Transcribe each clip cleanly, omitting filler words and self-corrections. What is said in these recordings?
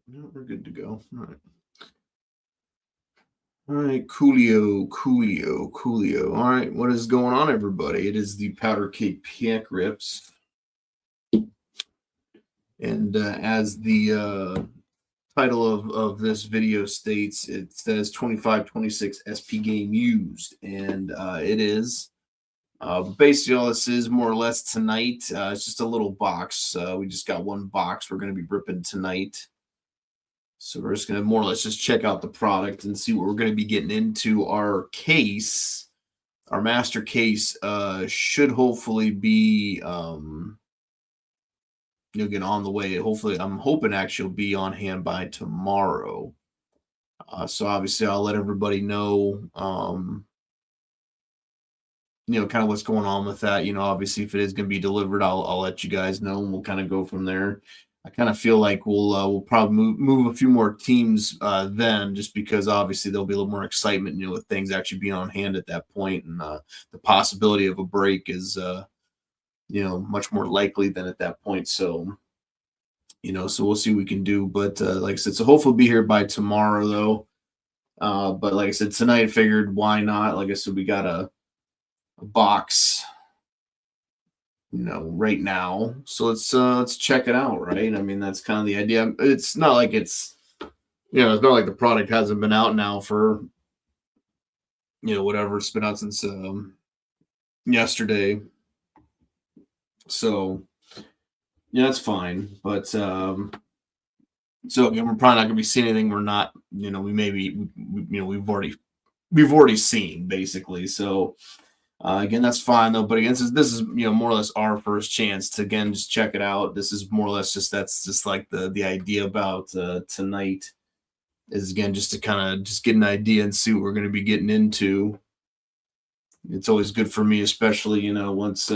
No, we're good to go. All right. All right, Coolio. All right, what is going on, everybody? It is the Powder Cake Pack Rips, and as the title of this video states, it says 2526 SP game used, and it is. Basically, all this is more or less tonight. It's just a little box. We just got one box we're going to be ripping tonight. So we're just going to more or less just check out the product and see what we're going to be getting into. Our case, our master case, should hopefully be, get on the way. Hopefully, I'm hoping actually will be on hand by tomorrow. So obviously, I'll let everybody know, kind of what's going on with that. Obviously, if it is going to be delivered, I'll let you guys know, and we'll kind of go from there. I kind of feel like we'll probably move a few more teams then, just because obviously there'll be a little more excitement, with things actually being on hand at that point, and the possibility of a break is, much more likely than at that point. So, so we'll see what we can do. But like I said, so hopefully we'll be here by tomorrow, though. But like I said, tonight I figured why not? Like I said, we got a box right now, so let's check it out. Right, I mean, that's kind of the idea. It's not like it's not like the product hasn't been out now for whatever. It's been out since yesterday, so that's fine. But so we're probably not gonna be seeing anything we're not, we've already seen, basically. So again, that's fine though. But again, this is more or less our first chance to again just check it out. This is more or less that's just like the idea about tonight is, again, just to kind of just get an idea and see what we're going to be getting into. It's always good for me, especially once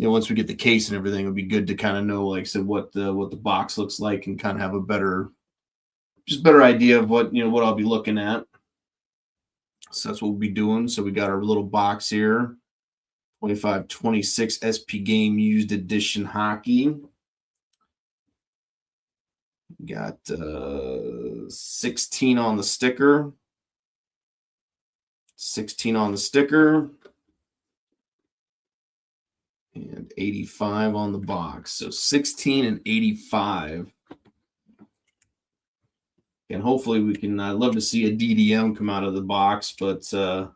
once we get the case and everything. It would be good to kind of know, like I said, what the box looks like, and kind of have a better idea of what I'll be looking at. So that's what we'll be doing. So we got our little box here, 2526 SP Game Used Edition Hockey. Got 16 on the sticker. 16 on the sticker. And 85 on the box. So 16 and 85. And hopefully we can, I'd love to see a DDM come out of the box, but, just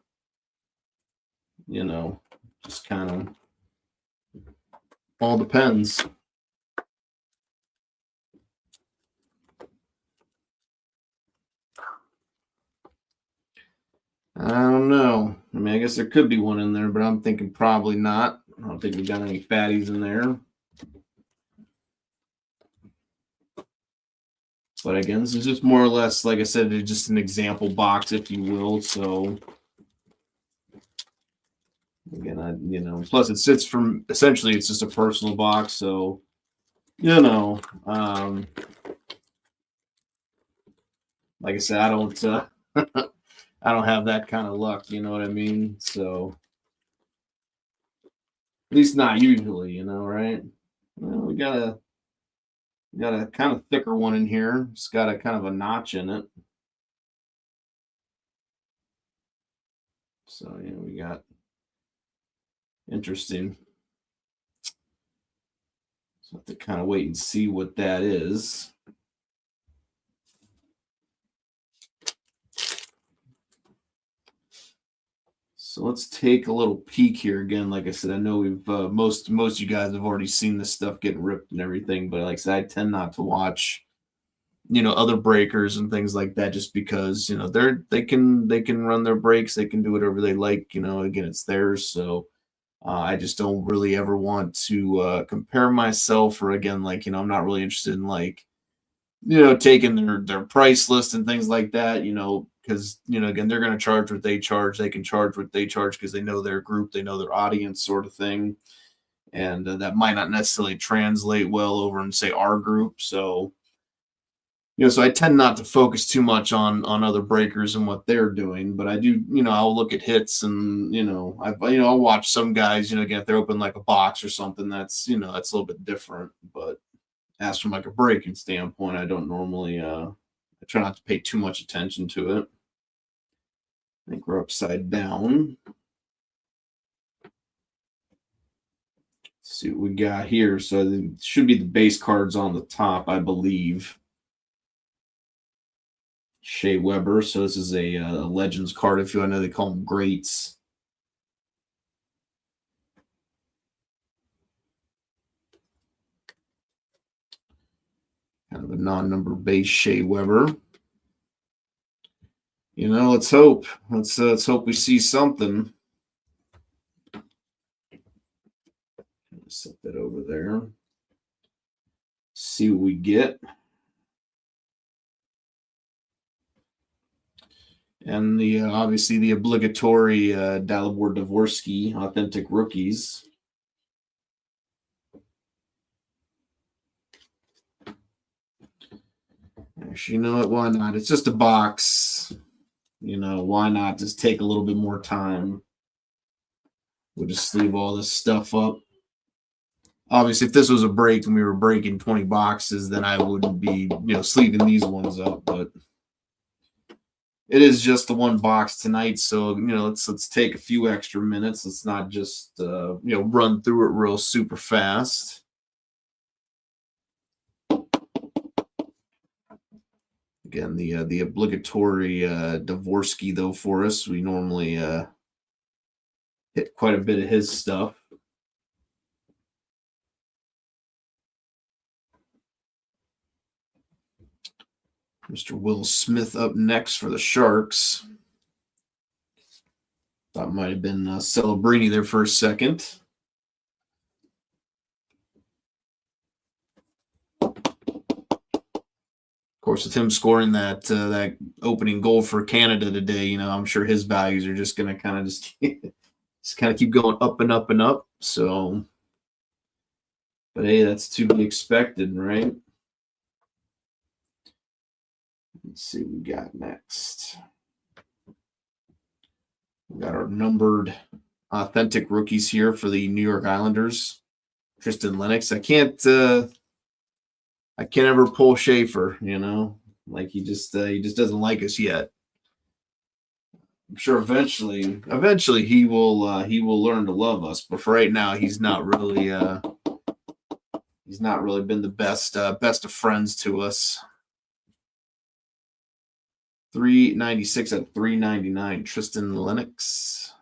kind of all depends. I don't know. I mean, I guess there could be one in there, but I'm thinking probably not. I don't think we got any fatties in there. But again, this is just more or less, like I said, it's just an example box, if you will. So again, plus it sits from, essentially it's just a personal box. So, like I said, I don't, I don't have that kind of luck. You know what I mean? So, at least not usually, right? Well, we got a kind of thicker one in here. It's got a kind of a notch in it. So we got interesting. So I have to kind of wait and see what that is. So let's take a little peek here again. Like I said, I know we've most of you guys have already seen this stuff getting ripped and everything, but like I said, I tend not to watch other breakers and things like that, just because they can run their breaks, they can do whatever they like. Again, it's theirs. So I just don't really ever want to compare myself, or again, like I'm not really interested in like taking their price list and things like that. Because again, they're going to charge what they charge. They can charge what they charge because they know their group, they know their audience, sort of thing, and that might not necessarily translate well over in, say, our group. So so I tend not to focus too much on other breakers and what they're doing, but I do, I'll look at hits, and I'll watch some guys, again, if they're open like a box or something, that's that's a little bit different. But as from like a breaking standpoint, I don't normally I try not to pay too much attention to it. I think we're upside down. Let's see what we got here. So it should be the base cards on the top, I believe. Shea Weber. So this is a Legends card. If you know, they call them greats. Kind of a non-number base Shea Weber. You know, let's hope. Let's hope we see something. Set that over there. See what we get. And the obviously the obligatory Dalibor Dvorsky authentic rookies. Actually, you know what? Why not? It's just a box. You know, why not just take a little bit more time? We'll just leave all this stuff up. Obviously, if this was a break and we were breaking 20 boxes, then I wouldn't be, sleeving these ones up. But it is just the one box tonight, so let's take a few extra minutes. Let's not just run through it real super fast. Again, the obligatory Dvorsky though for us. We normally hit quite a bit of his stuff. Mr. Will Smith up next for the Sharks. Thought might have been Celebrini there for a second. Of course, with him scoring that opening goal for Canada today, I'm sure his values are just going to kind of just keep going up and up and up. So, but hey, that's to be expected, right? Let's see what we got next. We got our numbered authentic rookies here for the New York Islanders. Tristan Lennox. I can't ever pull Schaefer, like he just doesn't like us yet. I'm sure eventually he will learn to love us, but for right now he's not really been the best of friends to us. 396 out of 399. Tristan Lennox.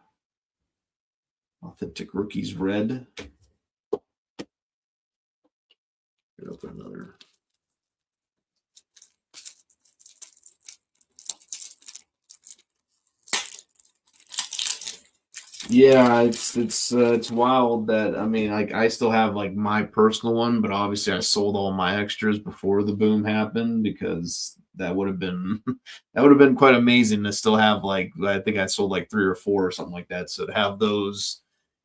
Authentic rookies red. Get up another. Yeah, it's wild that I still have like my personal one, but obviously I sold all my extras before the boom happened because that would have been quite amazing to still have like I think I sold like 3 or 4 or something like that. So to have those,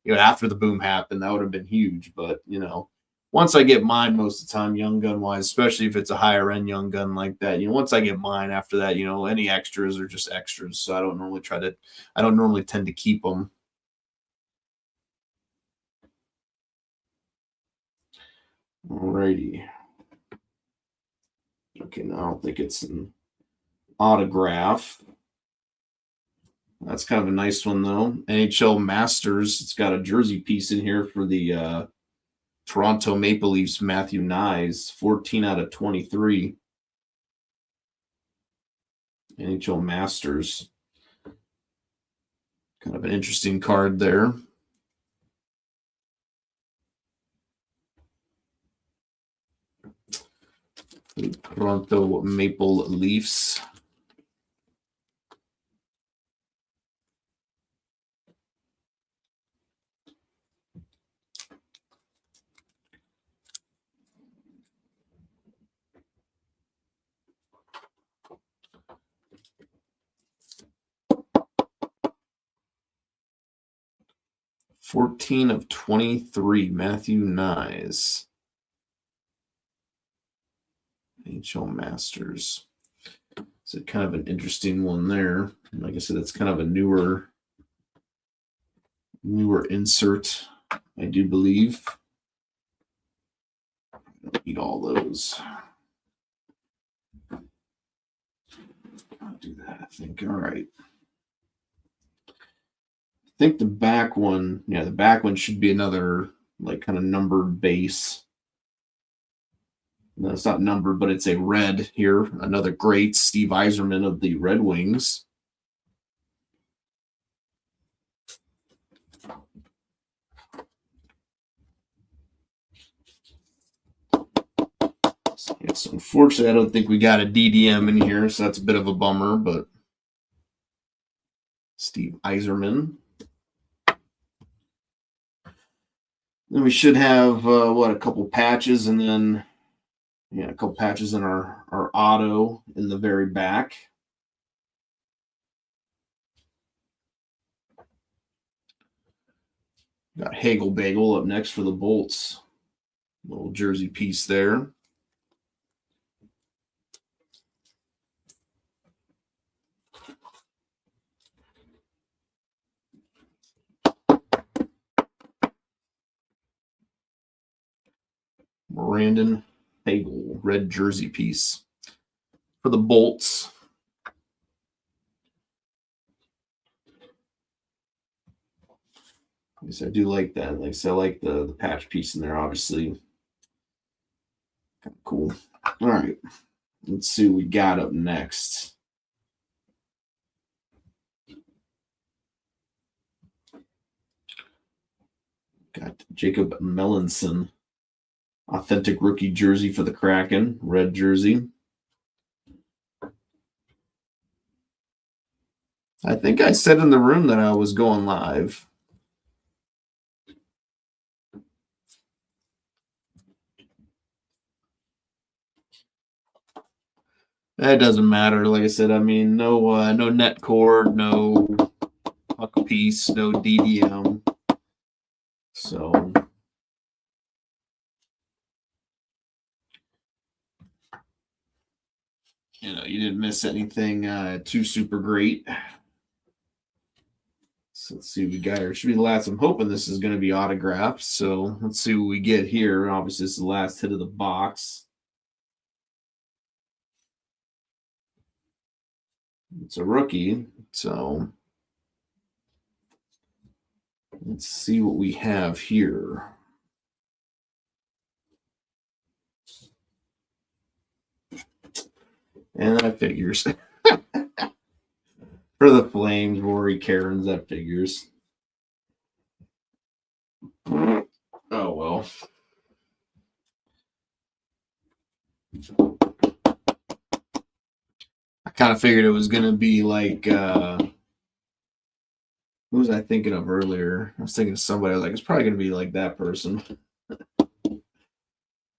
after the boom happened, that would have been huge. But once I get mine, most of the time, young gun wise, especially if it's a higher end young gun like that, once I get mine, after that, any extras are just extras. So I don't normally tend to keep them. Alrighty. Okay, now I don't think it's an autograph. That's kind of a nice one, though. NHL Masters. It's got a jersey piece in here for the Toronto Maple Leafs, Matthew Knies, 14 out of 23. NHL Masters. Kind of an interesting card there. The Toronto Maple Leafs. $14 of 23, Matthew Knies. NHL Masters. It's kind of an interesting one there. Like I said, it's kind of a newer insert, I do believe. Eat all those. I'll do that, I think. All right. I think the back one, yeah, the back one should be another like kind of numbered base. No, it's not numbered, but it's a red here. Another great Steve Yzerman of the Red Wings. Yes, unfortunately, I don't think we got a DDM in here, so that's a bit of a bummer, but Steve Yzerman. Then we should have, a couple patches, and then, a couple patches in our auto in the very back. Got Hagel Bagel up next for the Bolts. Little jersey piece there. Brandon Hagel, red jersey piece for the Bolts. Yes, I do like that. Like, so I like the patch piece in there, obviously. Kind of cool. All right. Let's see what we got up next. Got Jacob Melanson. Authentic rookie jersey for the Kraken. Red jersey. I think I said in the room that I was going live. That doesn't matter. Like I said, I mean, no net cord, no puck piece, no DDM. So you didn't miss anything too super great. So let's see what we got here. Should be the last. I'm hoping this is going to be autographed. So let's see what we get here. Obviously, this is the last hit of the box. It's a rookie, so let's see what we have here. And that figures. For the Flames, Rory Cairns, that figures. Oh, well. I kind of figured it was going to be like, who was I thinking of earlier? I was thinking of somebody. I was like, it's probably going to be like that person.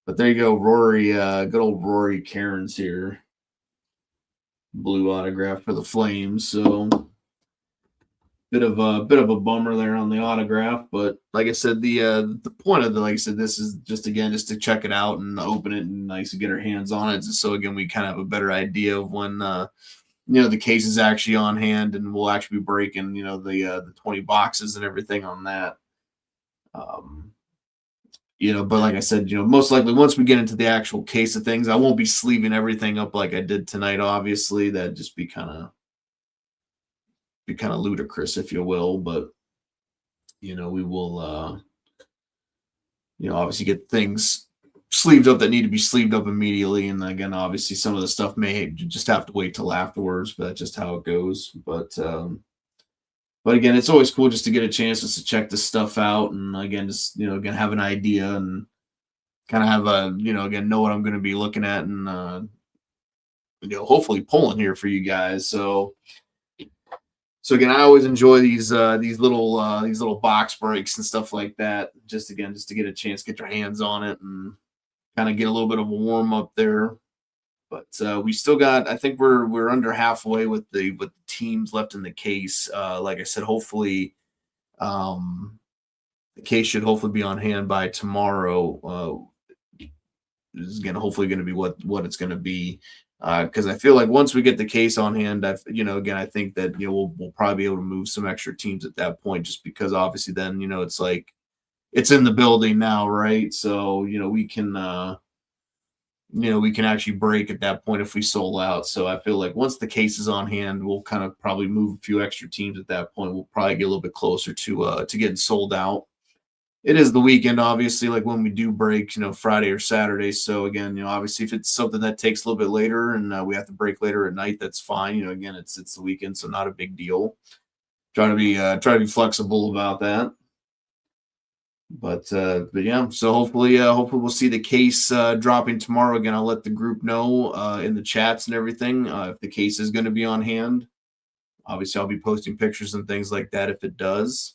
But there you go, Rory, good old Rory Cairns here. Blue autograph for the Flames. So bit of a bummer there on the autograph, but like I said, the point of like I said, this is just to check it out and open it and nice to get our hands on it. So again, we kind of have a better idea of when the case is actually on hand, and we'll actually be breaking the 20 boxes and everything on that. But like I said, most likely once we get into the actual case of things, I won't be sleeving everything up like I did tonight. Obviously, that'd just be kind of ludicrous, if you will. But we will, obviously get things sleeved up that need to be sleeved up immediately. And again, obviously, some of the stuff may just have to wait till afterwards. But that's just how it goes. But again, it's always cool just to get a chance just to check this stuff out, and again, just again have an idea and kind of have a again know what I'm going to be looking at, and hopefully pulling here for you guys. So again, I always enjoy these little box breaks and stuff like that. Just to get a chance, get your hands on it, and kind of get a little bit of a warm up there. But we still got. I think we're under halfway with the teams left in the case. Like I said, hopefully, the case should hopefully be on hand by tomorrow. This is hopefully going to be what it's going to be. Because I feel like once we get the case on hand, I think that we'll probably be able to move some extra teams at that point, just because obviously then it's like it's in the building now, right? So we can we can actually break at that point if we sold out. So I feel like once the case is on hand, we'll kind of probably move a few extra teams at that point. We'll probably get a little bit closer to getting sold out. It is the weekend, obviously, like when we do break, Friday or Saturday. So again, obviously if it's something that takes a little bit later and we have to break later at night, that's fine. Again, it's the weekend, so not a big deal. Try to be flexible about that. But yeah, so hopefully we'll see the case dropping tomorrow. Again, I'll let the group know in the chats and everything if the case is going to be on hand. Obviously, I'll be posting pictures and things like that if it does.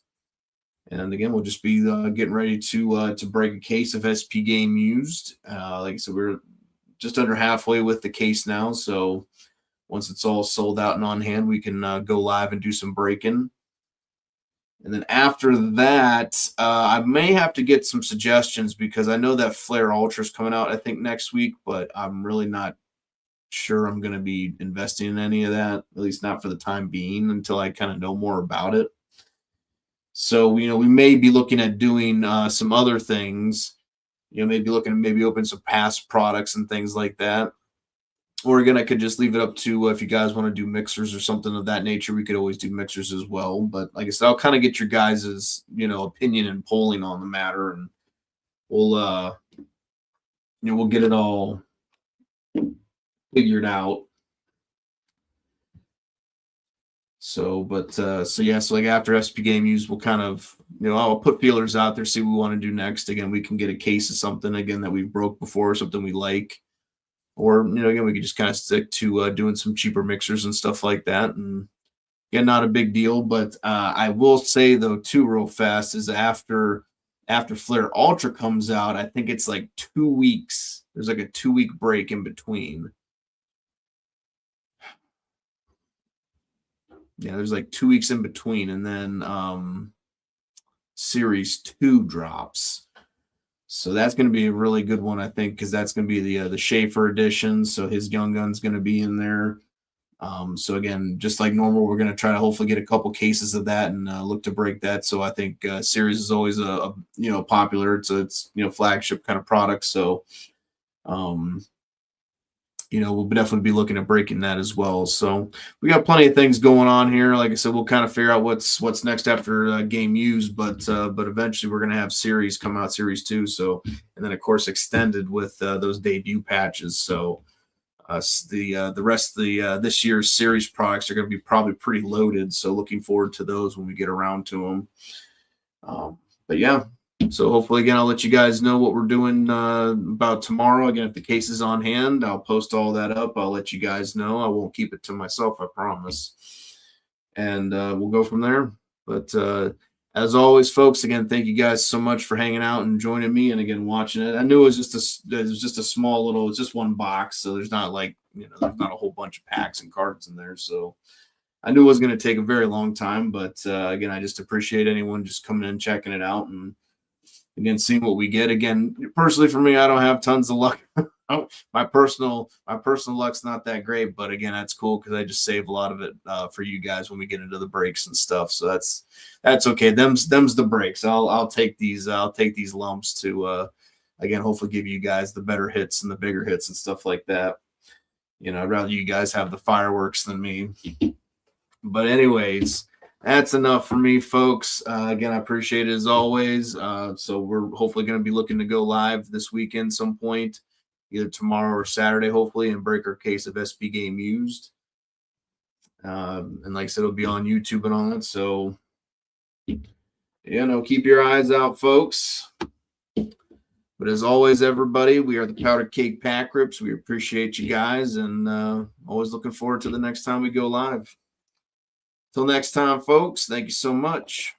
And again, we'll just be getting ready to break a case of SP Game Used. Like I said, we're just under halfway with the case now. So once it's all sold out and on hand, we can go live and do some breaking. And then after that, I may have to get some suggestions because I know that Flare Ultra is coming out, I think, next week, but I'm really not sure I'm going to be investing in any of that, at least not for the time being, until I kind of know more about it. So, we may be looking at doing some other things, maybe open some past products and things like that. Or again, I could just leave it up to if you guys want to do mixers or something of that nature. We could always do mixers as well. But like I said, I'll kind of get your guys' opinion and polling on the matter, and we'll we'll get it all figured out. So, yeah, so like after SP Game Used, we'll kind of I'll put feelers out there, see what we want to do next. Again, we can get a case of something again that we've broke before, something we like. Or, again, we could just kind of stick to doing some cheaper mixers and stuff like that. And again, not a big deal. But I will say, though, too, real fast, is after Flare Ultra comes out, I think it's like 2 weeks. There's like a 2-week break in between. Yeah, there's like 2 weeks in between. And then Series 2 drops. So that's going to be a really good one, I think, because that's going to be the Schaefer edition. So his Young Gun's going to be in there. So again, just like normal, we're going to try to hopefully get a couple cases of that and look to break that. So I think Series is always a popular. It's flagship kind of product. So we'll definitely be looking at breaking that as well. So we got plenty of things going on here. Like I said, we'll kind of figure out what's next after Game Used, but eventually we're going to have Series come out, Series 2. So, and then of course extended with those debut patches. So the rest of the this year's Series products are going to be probably pretty loaded. So looking forward to those when we get around to them. But yeah. So hopefully, again, I'll let you guys know what we're doing about tomorrow. Again, if the case is on hand, I'll post all that up. I'll let you guys know. I won't keep it to myself, I promise. And we'll go from there. But as always, folks, again, thank you guys so much for hanging out and joining me and again watching it. I knew it was just a small little, it's just one box, so there's not like there's not a whole bunch of packs and cards in there. So I knew it was going to take a very long time, but again, I just appreciate anyone just coming in, checking it out, and again, seeing what we get. Again, personally for me, I don't have tons of luck. my personal luck's not that great, but again, that's cool because I just save a lot of it for you guys when we get into the breaks and stuff. So that's okay. Them's the breaks. I'll take these lumps to again hopefully give you guys the better hits and the bigger hits and stuff like that. I'd rather you guys have the fireworks than me. But anyways, that's enough for me, folks. Again, I appreciate it as always. So we're hopefully going to be looking to go live this weekend some point, either tomorrow or Saturday, hopefully, and break our case of SP Game Used. And like I said, it'll be on YouTube and all that. So, keep your eyes out, folks. But as always, everybody, we are the Powder Keg Pack Rips. We appreciate you guys, and always looking forward to the next time we go live. Till next time, folks, thank you so much.